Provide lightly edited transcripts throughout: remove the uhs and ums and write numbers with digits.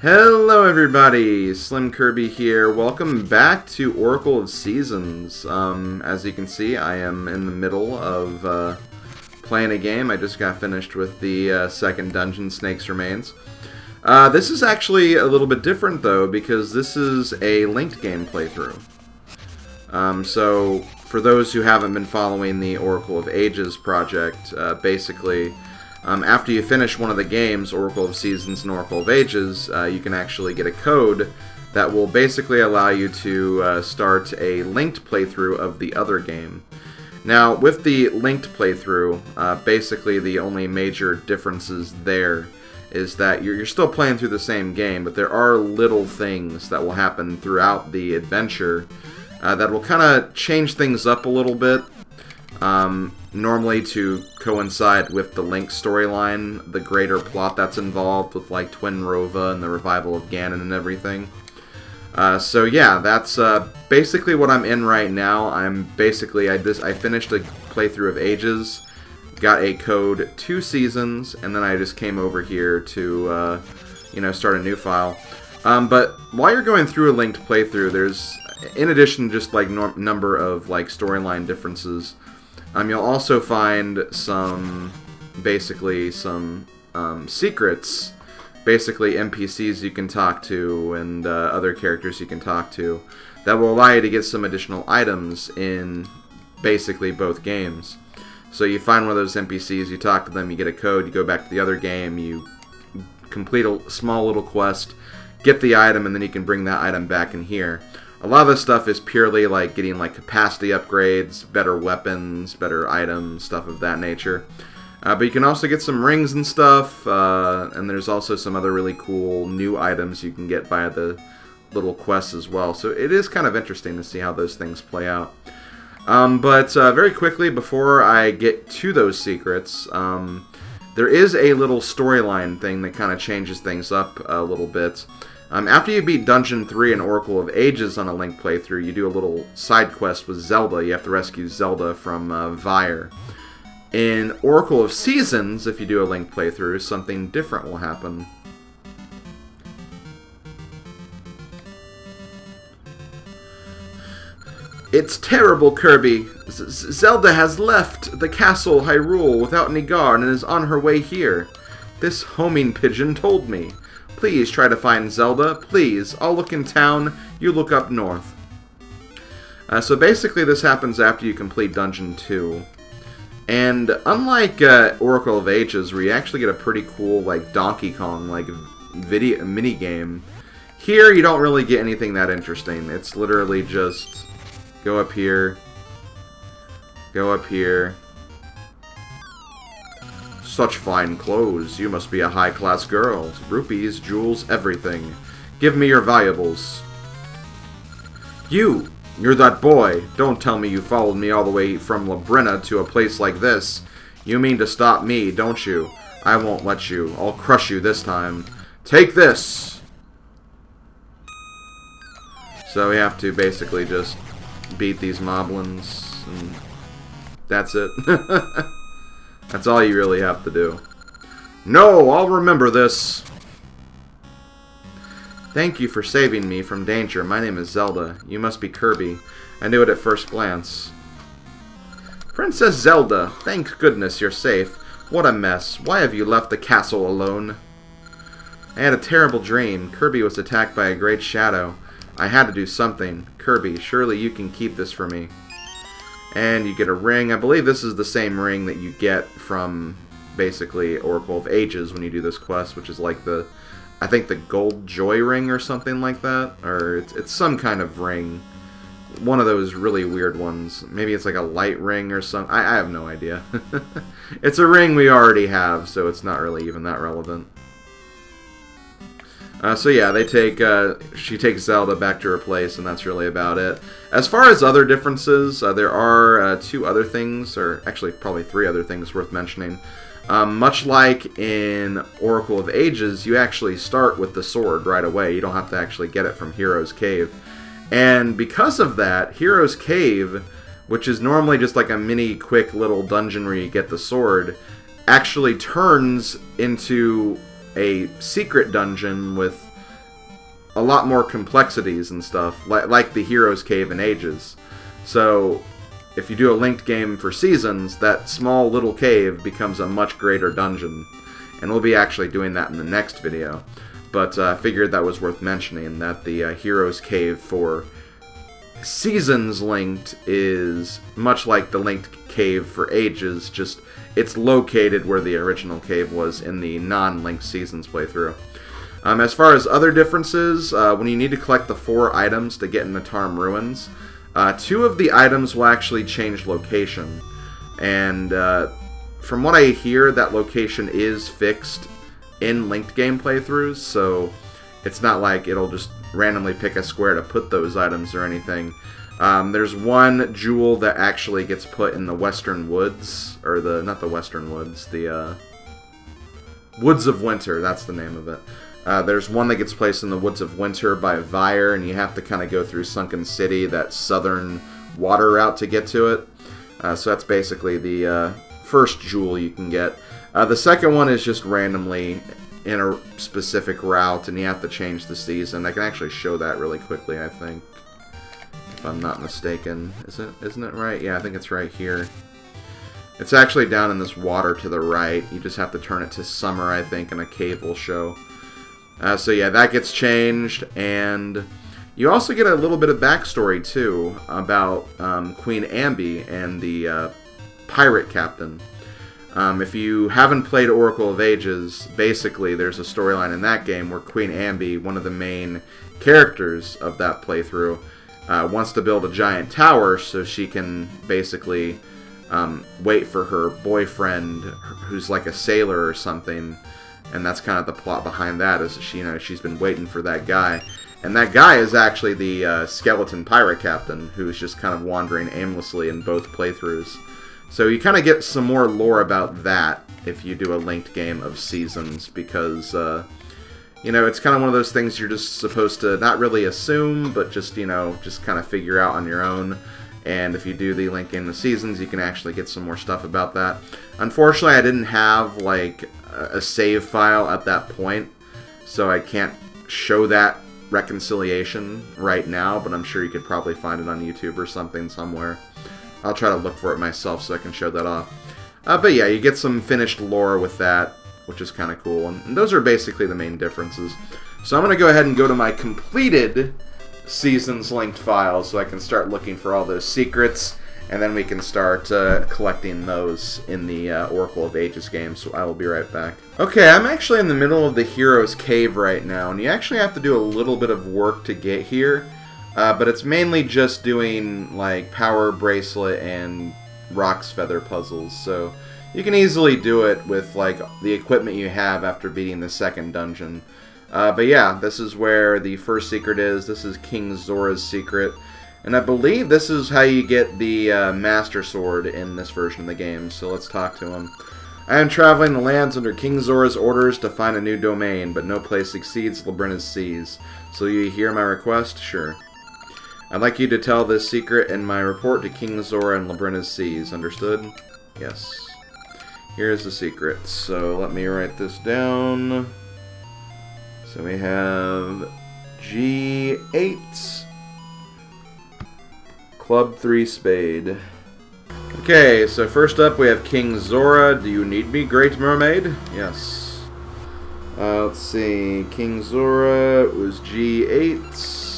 Hello everybody, Slim Kirby here. Welcome back to Oracle of Seasons. As you can see, I am in the middle of playing a game. I just got finished with the second dungeon, Snake's Remains. This is actually a little bit different though, because this is a linked game playthrough. So, for those who haven't been following the Oracle of Ages project, basically, after you finish one of the games, Oracle of Seasons and Oracle of Ages, you can actually get a code that will basically allow you to start a linked playthrough of the other game. Now, with the linked playthrough, basically the only major differences there is that you're still playing through the same game, but there are little things that will happen throughout the adventure that will kind of change things up a little bit. Normally to coincide with the Link storyline, the greater plot that's involved with like Twin Rova and the revival of Ganon and everything. So yeah, that's basically what I'm in right now. I finished a playthrough of Ages, got a code 2 seasons, and then I just came over here to start a new file. But while you're going through a linked playthrough, there's, in addition to just like number of like storyline differences, you'll also find some secrets, basically NPCs you can talk to and other characters you can talk to, that will allow you to get some additional items in basically both games. So you find one of those NPCs, you talk to them, you get a code, you go back to the other game, you complete a small little quest, get the item, and then you can bring that item back in here. A lot of this stuff is purely like getting like capacity upgrades, better weapons, better items, stuff of that nature. But you can also get some rings and stuff, and there's also some other really cool new items you can get via the little quests as well. So it is kind of interesting to see how those things play out. But very quickly, before I get to those secrets, there is a little storyline thing that kind of changes things up a little bit. After you beat Dungeon 3 in Oracle of Ages on a linked playthrough, you do a little side quest with Zelda. You have to rescue Zelda from Vyre. In Oracle of Seasons, if you do a linked playthrough, something different will happen. It's terrible, Kirby. Zelda has left the castle Hyrule without Nigar and is on her way here. This homing pigeon told me. Please try to find Zelda. Please. I'll look in town. You look up north. So basically this happens after you complete Dungeon 2. And unlike Oracle of Ages, where you actually get a pretty cool like Donkey Kong like mini game, here you don't really get anything that interesting. It's literally just go up here, go up here. Such fine clothes. You must be a high-class girl. Rupees, jewels, everything. Give me your valuables. You're that boy. Don't tell me you followed me all the way from Labrina to a place like this. You mean to stop me, don't you? I won't let you. I'll crush you this time. Take this! So we have to basically just beat these moblins, and that's it. That's all you really have to do. No, I'll remember this. Thank you for saving me from danger. My name is Zelda. You must be Kirby. I knew it at first glance. Princess Zelda, thank goodness you're safe. What a mess. Why have you left the castle alone? I had a terrible dream. Kirby was attacked by a great shadow. I had to do something. Kirby, surely you can keep this for me. And you get a ring. I believe this is the same ring that you get from, basically, Oracle of Ages when you do this quest, which is like the, I think the Gold Joy ring or something like that. Or it's some kind of ring. One of those really weird ones. Maybe it's like a light ring or something. I have no idea. It's a ring we already have, so it's not really even that relevant. So yeah, she takes Zelda back to her place, and that's really about it. As far as other differences, there are 2 other things, or actually probably 3 other things worth mentioning. Much like in Oracle of Ages, you actually start with the sword right away. You don't have to actually get it from Hero's Cave. And because of that, Hero's Cave, which is normally just like a mini quick little dungeon where you get the sword, actually turns into a secret dungeon with a lot more complexities and stuff, like the Hero's Cave in Ages. So, if you do a linked game for Seasons, that small little cave becomes a much greater dungeon. And we'll be actually doing that in the next video. But I figured that was worth mentioning, that the Hero's Cave for Seasons linked is much like the linked cave for Ages, just it's located where the original cave was in the non-linked Seasons playthrough. As far as other differences, when you need to collect the 4 items to get in the Tarm Ruins, 2 of the items will actually change location. And from what I hear, that location is fixed in linked game playthroughs, so it's not like it'll just randomly pick a square to put those items or anything. There's one jewel that actually gets put in the Western Woods, or not the Western Woods, the Woods of Winter, that's the name of it. There's one that gets placed in the Woods of Winter by Vyre, and you have to kind of go through Sunken City, that southern water route to get to it. So that's basically the first jewel you can get. The second one is just randomly in a specific route, and you have to change the season. I can actually show that really quickly, I think, if I'm not mistaken. Isn't it right? Yeah, I think it's right here. It's actually down in this water to the right. You just have to turn it to summer, I think, and a cave will show. So yeah, that gets changed, and you also get a little bit of backstory, too, about Queen Ambi and the pirate captain. If you haven't played Oracle of Ages, basically there's a storyline in that game where Queen Ambi, one of the main characters of that playthrough, wants to build a giant tower so she can basically wait for her boyfriend, who's like a sailor or something, and that's kind of the plot behind that, is she's been waiting for that guy. And that guy is actually the skeleton pirate captain, who's just kind of wandering aimlessly in both playthroughs. So you kind of get some more lore about that if you do a linked game of Seasons, because, it's kind of one of those things you're just supposed to not really assume, but just, just kind of figure out on your own. And if you do the linked game of Seasons, you can actually get some more stuff about that. Unfortunately, I didn't have, like, a save file at that point, so I can't show that reconciliation right now, but I'm sure you could probably find it on YouTube or something somewhere. I'll try to look for it myself so I can show that off. But yeah, you get some finished lore with that, which is kind of cool. And those are basically the main differences. So I'm going to go ahead and go to my completed Seasons linked file so I can start looking for all those secrets. And then we can start collecting those in the Oracle of Ages game. So I will be right back. Okay, I'm actually in the middle of the Hero's Cave right now. And you actually have to do a little bit of work to get here. But it's mainly just doing, like, power bracelet and Rock's Feather puzzles, so you can easily do it with, like, the equipment you have after beating the second dungeon. But yeah, this is where the first secret is. This is King Zora's secret, and I believe this is how you get the Master Sword in this version of the game, so let's talk to him. I am traveling the lands under King Zora's orders to find a new domain, but no place exceeds Labrina's seas. So you hear my request? Sure. I'd like you to tell this secret in my report to King Zora and Labrina's seas. Understood? Yes. Here's the secret. So let me write this down. So we have G8. Club 3 spade. Okay, so first up we have King Zora. Do you need me, Great Mermaid? Yes. Let's see. King Zora was G8.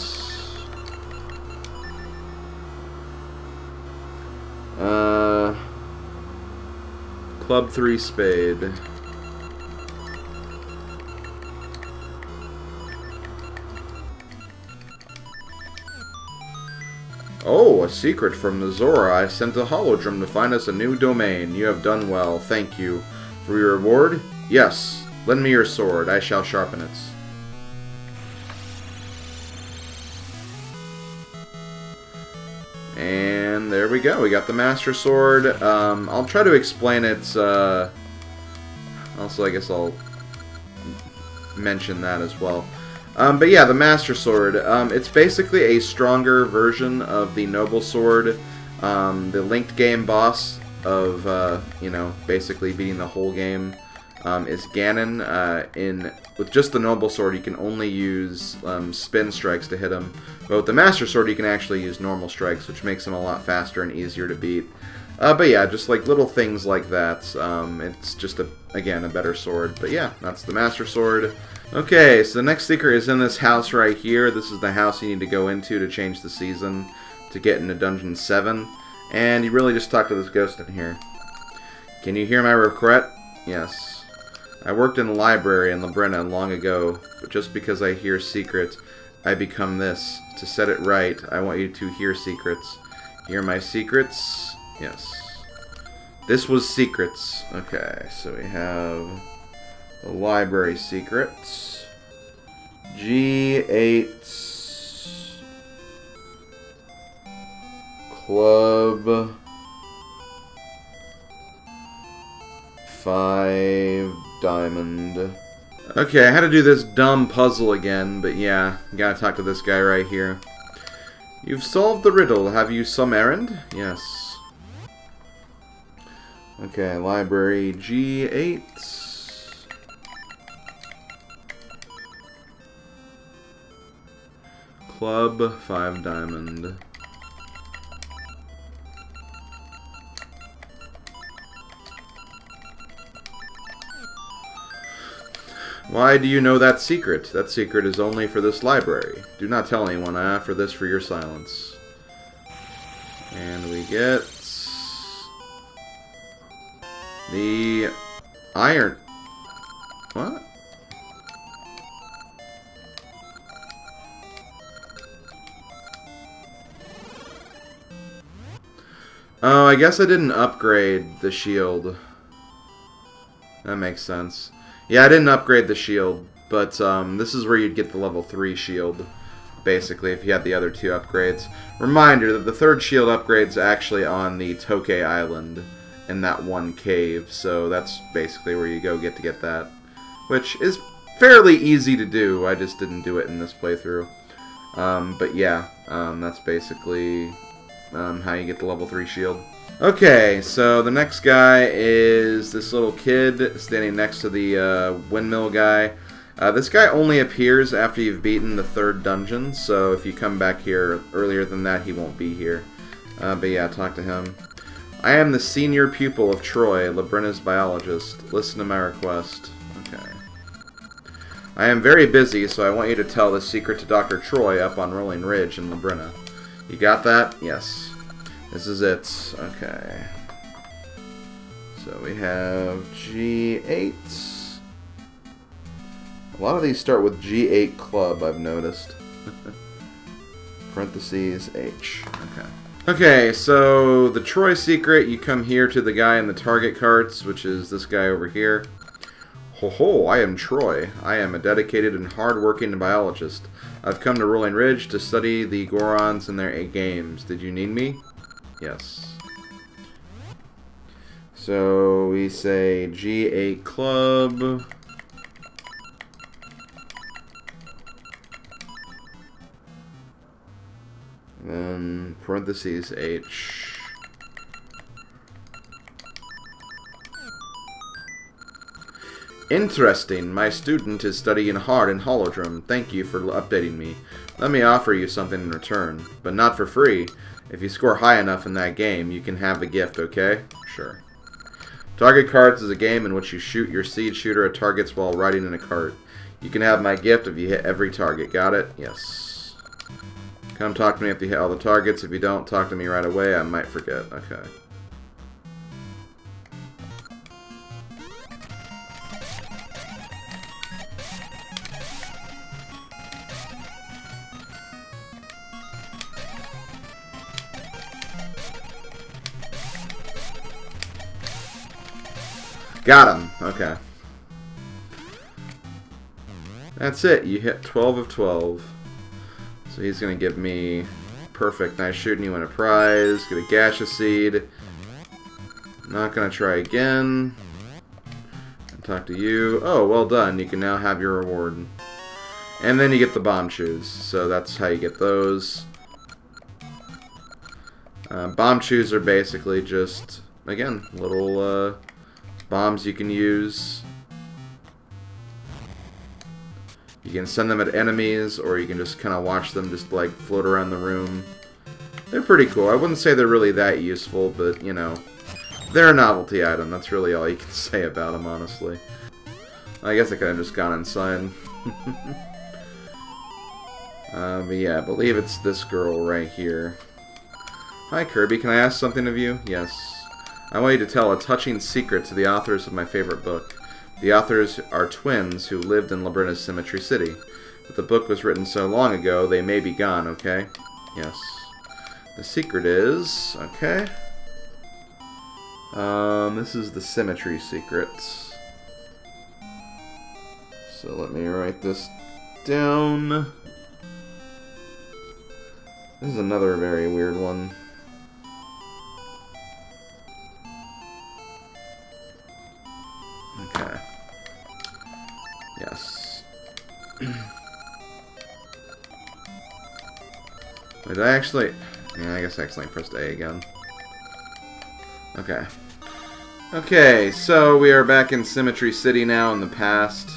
Club 3 spade. Oh, a secret from the Zora. I sent a holodrum to find us a new domain. You have done well. Thank you. For your reward? Yes. Lend me your sword. I shall sharpen it. And there we go. We got the Master Sword. I'll try to explain it. Also, I guess I'll mention that as well. But yeah, the Master Sword. It's basically a stronger version of the Noble Sword. The linked game boss of, basically beating the whole game. is Ganon. With just the Noble Sword, you can only use spin strikes to hit him. But with the Master Sword, you can actually use normal strikes, which makes him a lot faster and easier to beat. But yeah, just like little things like that. It's just, again, a better sword. But yeah, that's the Master Sword. Okay, so the next secret is in this house right here. This is the house you need to go into to change the season to get into Dungeon 7. And you really just talk to this ghost in here. Can you hear my regret? Yes. I worked in a library in Labrina long ago, but just because I hear secret, I become this. To set it right, I want you to hear secrets. Hear my secrets? Yes. This was secrets. Okay, so we have the library secrets. G8 Club 5 Diamond. Okay, I had to do this dumb puzzle again, but yeah, gotta talk to this guy right here. You've solved the riddle. Have you some errand? Yes. Okay, library G8. Club 5 Diamond. Why do you know that secret? That secret is only for this library. Do not tell anyone. I offer this for your silence. And we get the iron. What? Oh, I guess I didn't upgrade the shield. That makes sense. Yeah, I didn't upgrade the shield, but this is where you'd get the level 3 shield, basically, if you had the other 2 upgrades. Reminder that the 3rd shield upgrade's actually on the Tokay Island in that one cave, so that's basically where you go to get that, which is fairly easy to do. I just didn't do it in this playthrough. But yeah, that's basically how you get the level 3 shield. Okay, so the next guy is this little kid standing next to the windmill guy. This guy only appears after you've beaten the 3rd dungeon, so if you come back here earlier than that, he won't be here. But yeah, talk to him. I am the senior pupil of Troy, Labrina's biologist. Listen to my request. Okay. I am very busy, so I want you to tell the secret to Dr. Troy up on Rolling Ridge in Labrina. You got that? Yes. This is it. Okay. So we have G8. A lot of these start with G8 Club, I've noticed. Parentheses H. Okay. Okay, so the Troy secret, you come here to the guy in the target carts, which is this guy over here. Ho ho, I am Troy. I am a dedicated and hard-working biologist. I've come to Rolling Ridge to study the Gorons and their games. Did you need me? Yes. So we say G8 Club. Then parentheses H. Interesting. My student is studying hard in Holodrum. Thank you for updating me. Let me offer you something in return, but not for free. If you score high enough in that game, you can have the gift, okay? Sure. Target Carts is a game in which you shoot your seed shooter at targets while riding in a cart. You can have my gift if you hit every target. Got it? Yes. Come talk to me if you hit all the targets. If you don't, talk to me right away. I might forget. Okay. Got him. Okay. That's it. You hit 12 of 12. So he's going to give me perfect. Nice shooting. You win a prize. Get a gaseous seed. Not going to try again. And talk to you. Oh, well done. You can now have your reward. And then you get the bomb shoes. So that's how you get those. Bomb shoes are basically just, again, little bombs you can use can send them at enemies, or you can just kind of watch them just like float around the room. They're pretty cool. I wouldn't say they're really that useful, but you know, they're a novelty item. That's really all you can say about them, honestly. I guess I could have just gone inside. But yeah, I believe it's this girl right here. Hi Kirby, can I ask something of you? Yes. I want you to tell a touching secret to the authors of my favorite book. The authors are twins who lived in Labrynna's Symmetry City. But the book was written so long ago, they may be gone, okay? Yes. The secret is... okay. This is the Symmetry secret. So let me write this down. This is another very weird one. Okay. Yes. Wait, did I actually... yeah, I guess I accidentally pressed A again. Okay. Okay, so we are back in Symmetry City now in the past.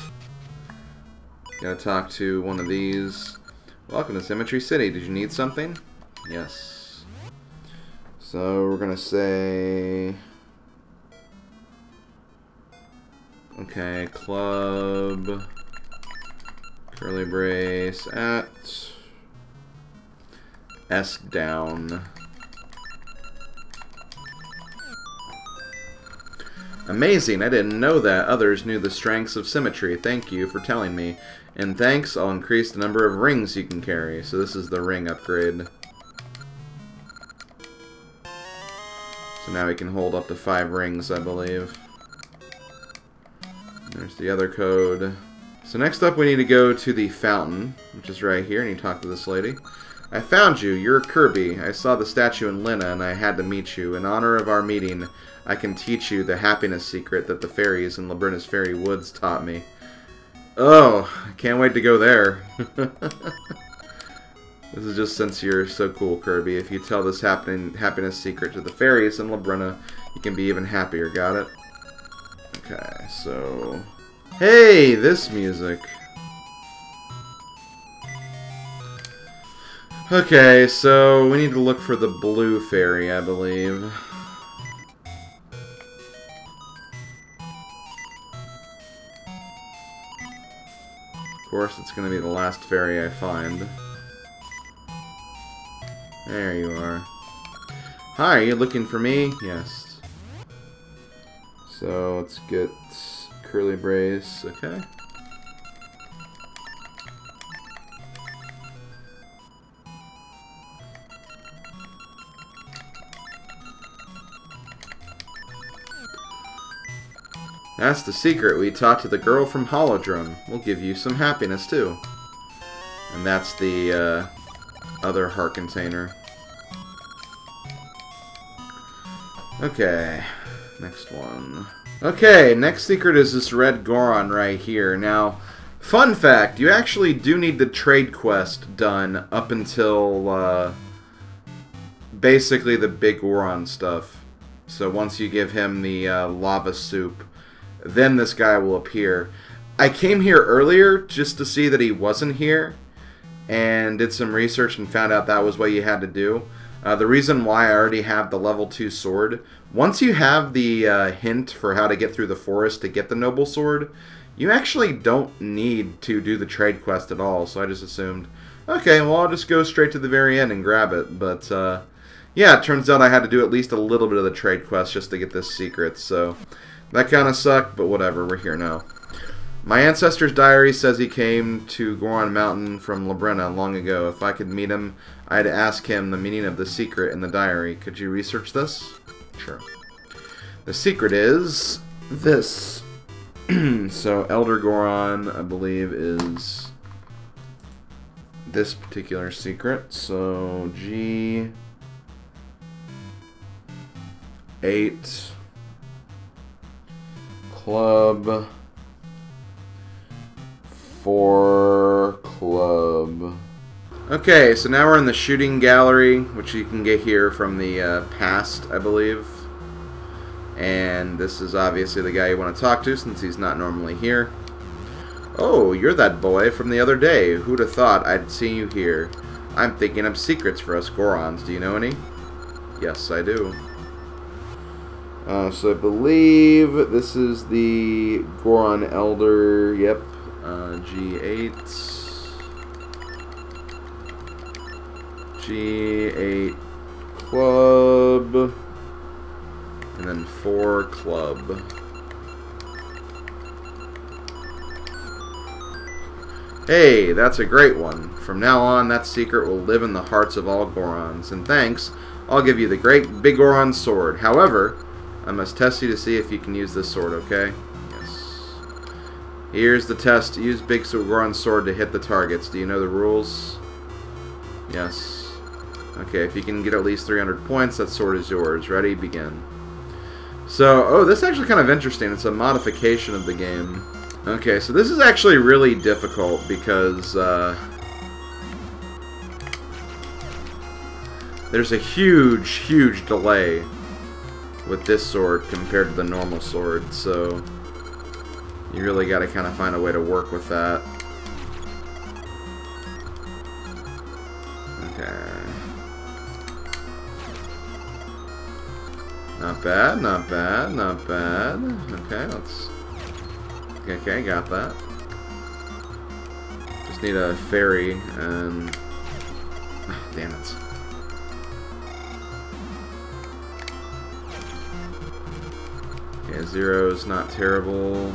Gotta talk to one of these. Welcome to Symmetry City. Did you need something? Yes. So we're gonna say... okay, club... curly brace at... S down. Amazing, I didn't know that. Others knew the strengths of Symmetry. Thank you for telling me. And thanks, I'll increase the number of rings you can carry. So this is the ring upgrade. So now we can hold up to 5 rings, I believe. There's the other code. So next up we need to go to the fountain, which is right here, and you talk to this lady. I found you. You're Kirby. I saw the statue in Lina, and I had to meet you. In honor of our meeting, I can teach you the happiness secret that the fairies in Labrynna's Fairy Woods taught me. Oh, I can't wait to go there. This is just since you're so cool, Kirby. If you tell this happiness secret to the fairies in Labrynna, you can be even happier. Got it? Okay, so... hey, this music. Okay, so we need to look for the blue fairy, I believe. Of course, it's going to be the last fairy I find. There you are. Hi, are you looking for me? Yes. So, let's get curly brace. Okay. That's the secret we taught to the girl from Holodrum. We'll give you some happiness, too. And that's the other heart container. Okay, next one. Okay, next secret is this red Goron right here. Now, fun fact, you actually do need the trade quest done up until basically the big Goron stuff. So once you give him the lava soup, then this guy will appear. I came here earlier just to see that he wasn't here, and did some research and found out that was what you had to do. The reason why I already have the level 2 sword, once you have the hint for how to get through the forest to get the noble sword, you actually don't need to do the trade quest at all, so I just assumed, okay, well I'll just go straight to the very end and grab it, but yeah, it turns out I had to do at least a little bit of the trade quest just to get this secret, so... that kind of sucked, but whatever, we're here now. My ancestor's diary says he came to Goron Mountain from Labrynna long ago. If I could meet him, I'd ask him the meaning of the secret in the diary. Could you research this? Sure. The secret is this. So, Elder Goron, I believe, is this particular secret. So, G... 8... Club... 4... Club... Okay, so now we're in the shooting gallery, which you can get here from the past, I believe. And this is obviously the guy you want to talk to, since he's not normally here. Oh, you're that boy from the other day. Who'd have thought I'd see you here? I'm thinking of secrets for us Gorons. Do you know any? Yes, I do. So I believe this is the Goron Elder. Yep. G8. G8 Club. And then 4 Club. Hey, that's a great one. From now on, that secret will live in the hearts of all Gorons. And thanks, I'll give you the great Big Goron sword. However, I must test you to see if you can use this sword, okay? Yes. Here's the test. Use Big Goron's sword to hit the targets. Do you know the rules? Yes. Okay, if you can get at least 300 points, that sword is yours. Ready? Begin. So, oh, this is actually kind of interesting. It's a modification of the game. Okay, so this is actually really difficult because there's a huge, huge delay with this sword compared to the normal sword, so you really got to kind of find a way to work with that. Okay. Not bad, not bad, not bad. Okay, let's... Okay, got that. Just need a fairy and... Oh, damn it. Okay, 0's not terrible.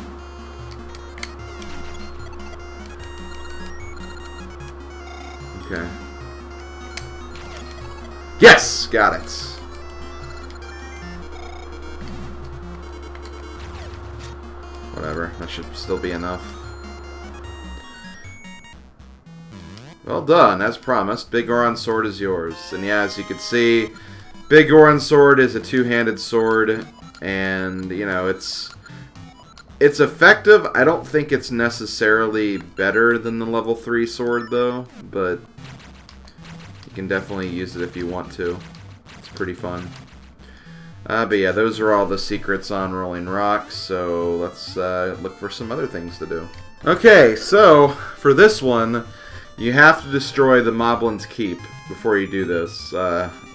Okay. Yes! Got it. Whatever, that should still be enough. Well done, as promised. Big Goron's sword is yours. And yeah, as you can see, Big Goron's sword is a two-handed sword, and you know, it's effective. I don't think it's necessarily better than the level 3 sword though, but you can definitely use it if you want to. It's pretty fun. But yeah, those are all the secrets on Rolling Rocks, so let's look for some other things to do. Okay, so for this one, you have to destroy the Moblin's Keep before you do this.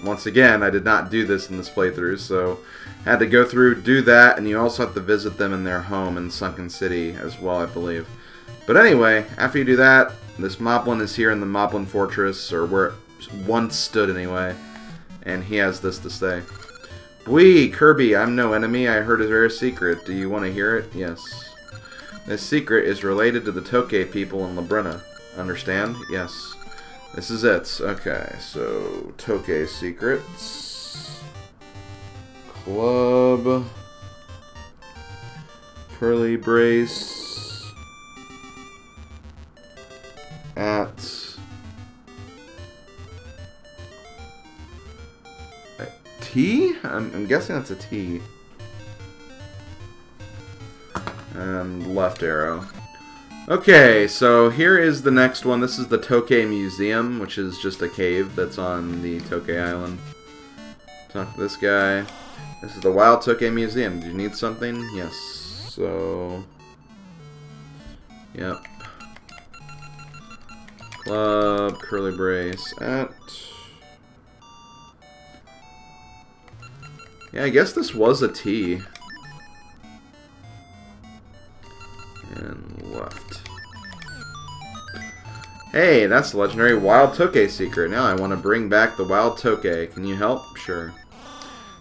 Once again, I did not do this in this playthrough, so I had to go through, do that, and you also have to visit them in their home in Sunken City as well, I believe. But anyway, after you do that, this Moblin is here in the Moblin Fortress, or where it once stood anyway, and he has this to say. Wee, Kirby, I'm no enemy. I heard a rare secret. Do you want to hear it? Yes. This secret is related to the Tokay people in Labrina. Understand? Yes. This is it. Okay, so Tokay secrets. Club. Curly brace. At. T? I'm guessing that's a T. And left arrow. Okay, so here is the next one. This is the Tokay Museum, which is just a cave that's on the Tokay Island. Talk to this guy. This is the Wild Tokay Museum. Do you need something? Yes. So... Yep. Club, curly brace, at... Yeah, I guess this was a T. And left. Hey, that's the legendary Wild Tokay secret. Now I want to bring back the Wild Tokay. Can you help? Sure.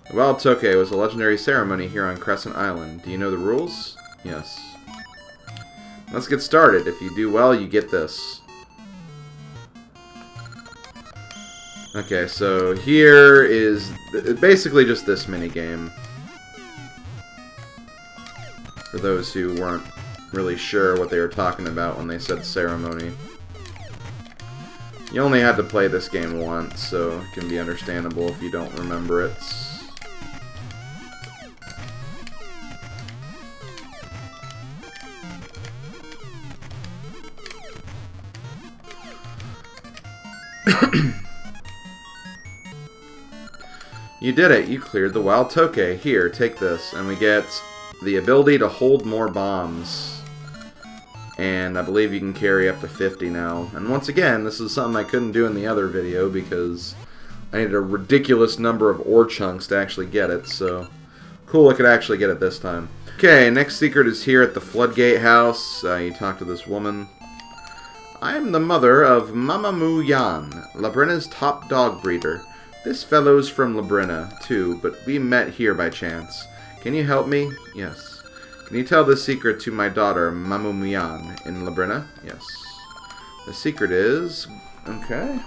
The Wild Tokay was a legendary ceremony here on Crescent Island. Do you know the rules? Yes. Let's get started. If you do well, you get this. Okay, so here is basically just this minigame. For those who weren't really sure what they were talking about when they said ceremony. You only had to play this game once, so it can be understandable if you don't remember it. You did it. You cleared the Wild Tokay. Here, take this. And we get the ability to hold more bombs. And I believe you can carry up to 50 now. And once again, this is something I couldn't do in the other video because I needed a ridiculous number of ore chunks to actually get it, so cool I could actually get it this time. Okay, next secret is here at the Floodgate House. You talk to this woman. I am the mother of Mamamoo Yan, Labrina's top dog breeder. This fellow's from Labrina, too, but we met here by chance. Can you help me? Yes. Can you tell this secret to my daughter, Mamamoo Yan, in Labrina? Yes. The secret is... okay.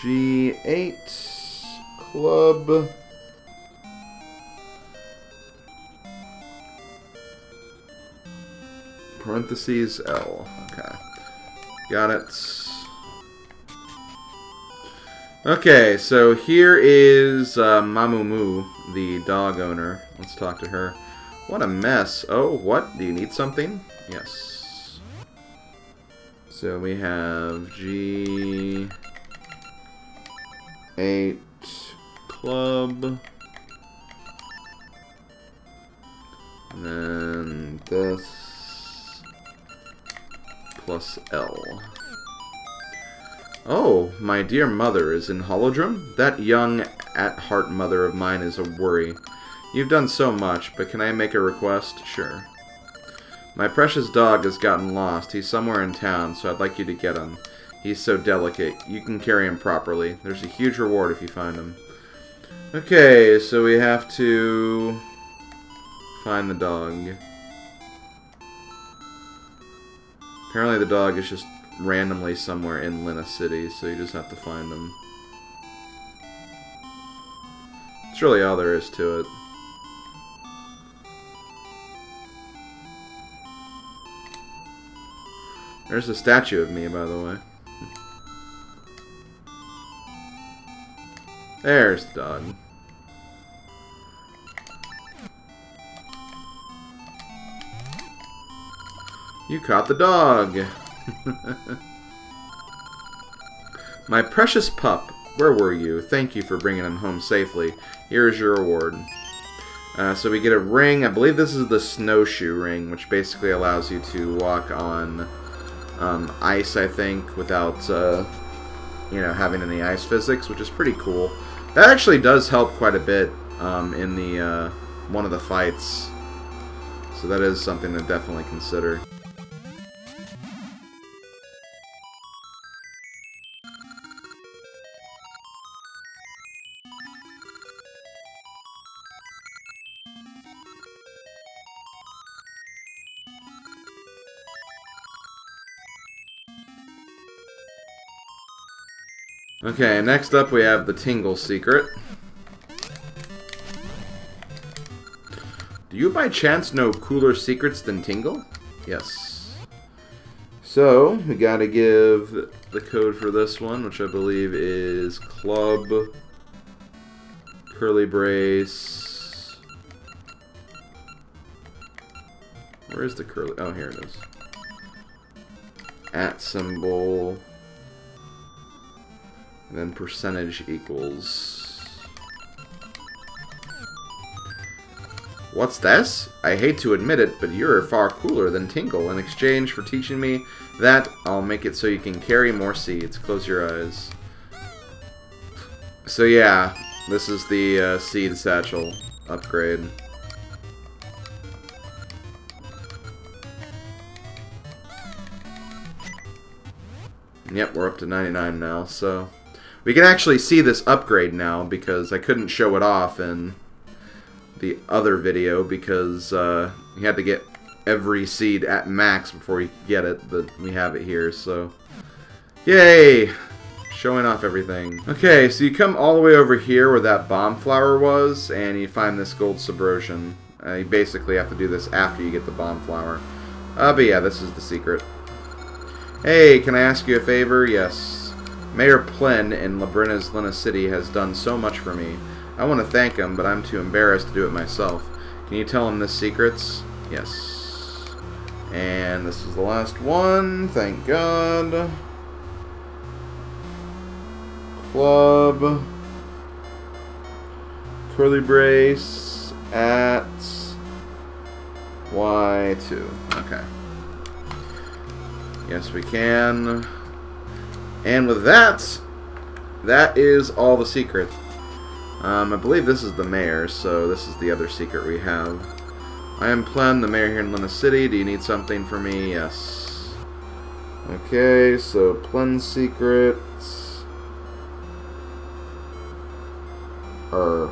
G8 Club... parentheses L. Okay. Got it. Okay, so here is Mamamoo, the dog owner. Let's talk to her. What a mess. Oh, what? Do you need something? Yes. So we have G8 Club. And then this plus L. Oh, my dear mother is in Holodrum? That young, at-heart mother of mine is a worry. You've done so much, but can I make a request? Sure. My precious dog has gotten lost. He's somewhere in town, so I'd like you to get him. He's so delicate. You can carry him properly. There's a huge reward if you find him. Okay, so we have to find the dog. Apparently the dog is just randomly somewhere in Lina City, so you just have to find him. That's really all there is to it. There's a statue of me, by the way. There's the dog. You caught the dog! My precious pup, where were you? Thank you for bringing him home safely. Here is your reward. So we get a ring. I believe this is the snowshoe ring, which basically allows you to walk on ice, I think, without, you know, having any ice physics, which is pretty cool. That actually does help quite a bit in the one of the fights. So that is something to definitely consider. Okay, next up we have the Tingle secret. Do you by chance know cooler secrets than Tingle? Yes. So, we gotta give the code for this one, which I believe is Club Curly Brace. Where is the curly? Oh, here it is. @ symbol. And then percentage equals. What's this? I hate to admit it, but you're far cooler than Tingle. In exchange for teaching me that, I'll make it so you can carry more seeds. Close your eyes. So yeah, this is the seed satchel upgrade. Yep, we're up to 99 now, so we can actually see this upgrade now because I couldn't show it off in the other video because you had to get every seed at max before you could get it, but we have it here, so yay! Showing off everything. Okay, so you come all the way over here where that bomb flower was, and you find this gold subrosion. You basically have to do this after you get the bomb flower. But yeah, this is the secret. Hey, can I ask you a favor? Yes. Mayor Plen in Labrina's Lina City has done so much for me. I want to thank him, but I'm too embarrassed to do it myself. Can you tell him the secrets? Yes. And this is the last one. Thank God. Club. Curly Brace at Y2. Okay. Yes, we can. And with that, that is all the secret. I believe this is the mayor, so this is the other secret we have. I am Plen, the mayor here in Luna City. Do you need something from me? Yes. Okay, so Plen's secrets are...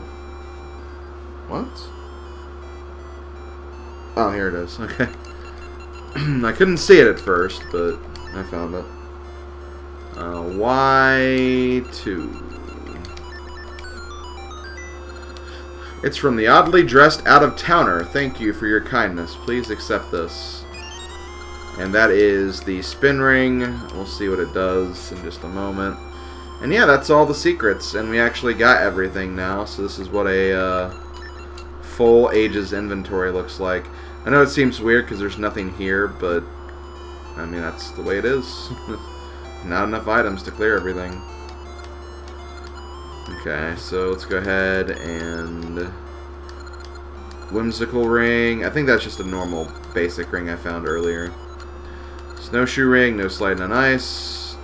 What? Oh, here it is. Okay. I couldn't see it at first, but I found it. Y2. It's from the oddly dressed out-of-towner. Thank you for your kindness. Please accept this. And that is the spin ring. We'll see what it does in just a moment. And yeah, that's all the secrets. And we actually got everything now. So this is what a full Ages inventory looks like. I know it seems weird because there's nothing here, but I mean, that's the way it is. Not enough items to clear everything. Okay, so let's go ahead and... Whimsical ring. I think that's just a normal basic ring I found earlier. Snowshoe ring, no sliding on ice.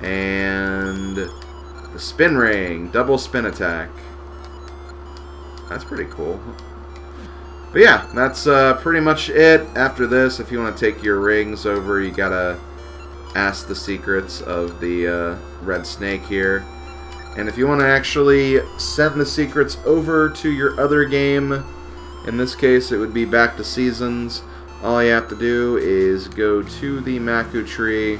And the spin ring, double spin attack. That's pretty cool. But yeah, that's pretty much it. After this, if you want to take your rings over, you gotta ask the secrets of the red snake here. And if you want to actually send the secrets over to your other game, in this case it would be Back to Seasons, all you have to do is go to the Maku tree,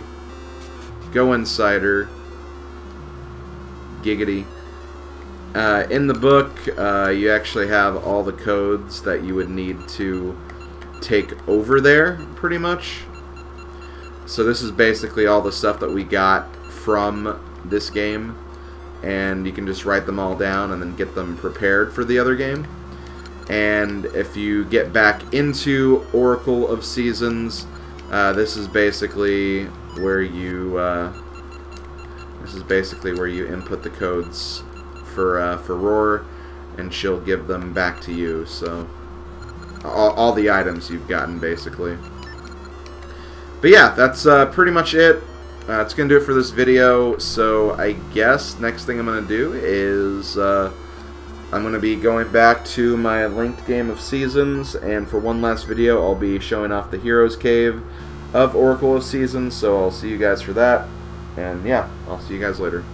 go inside her, giggity. In the book, you actually have all the codes that you would need to take over there, pretty much. So this is basically all the stuff that we got from this game. And you can just write them all down and then get them prepared for the other game. And if you get back into Oracle of Seasons, this is basically where you input the codes for Roar, and she'll give them back to you. So all the items you've gotten, basically. But yeah, that's pretty much it. It's going to do it for this video, so I guess next thing I'm going to do is I'm going to be going back to my linked game of Seasons, and for one last video I'll be showing off the Heroes Cave of Oracle of Seasons, so I'll see you guys for that, and yeah, I'll see you guys later.